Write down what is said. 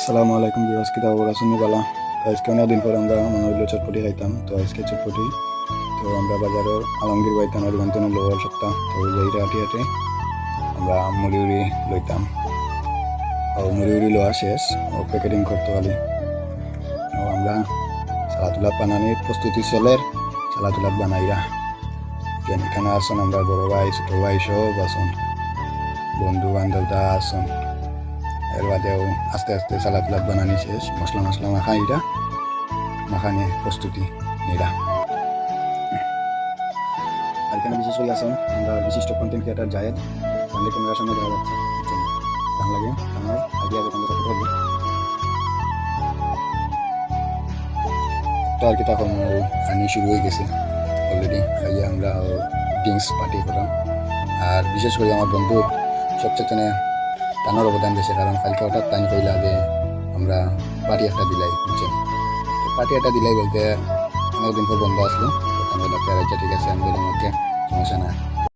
আসসালামু আলাইকুম ভিউয়ার্স, কি খবর আছেন বালা? তো আজকে অনেক দিন পর আমরা মনে হইলো চটপটি খাইতাম। তো আজকে চটপটি তো আমরা বাজারের আলমগীর বাইতাম আর গন্তনে লোয়ার সপ্তাহ তো যাইরা হাঁটি হাঁটে আমরা মুড়ি উড়ি লইতাম। ও মুড়ি উড়ি লোয়া শেষ, ও প্যাকেটিং করতে পারি। ও আমরা সালাতুলাত বানানির প্রস্তুতি চলের, সালাতুলাত বানাইরা এখানে আসুন আমরা বড় ভাই ছোট ভাই সব আসুন, বন্ধু বান্ধব দা আসুন। এর বাদেও আস্তে আস্তে সালাতুলাত বানানি শেষ, মশলা মশলা মাখাইরা মাখানে প্রস্তুতি নিরা। আর এখানে বিশেষ করে আসুন আমরা বিশিষ্ট কন্টেন্ট ক্রিয়েটার জায়েদ, আমাদের ক্যামেরার সামনে দেখা যাচ্ছে বুঝছেন, ভালো লাগে আমার আইডিয়া যখন সাপোর্ট করবে তো আর কি। তখন খানি শুরু হয়ে গেছে অলরেডি, খাইয়া আমরা ড্রিঙ্কস পার্টি করলাম। আর বিশেষ করে আমার বন্ধুর সবচেয়ে টানার অবদান দিয়েছে, কারণ কালকে হঠাৎ টাইম কইলা যে আমরা পার্টি একটা দিলাই বুঝছেন। তো পার্টি একটা দিলাই বলতে অনেকদিন পর বন্ধ আসলো, তখন বললাম ঠিক আছে আমি বললাম ওকে সমস্যা না।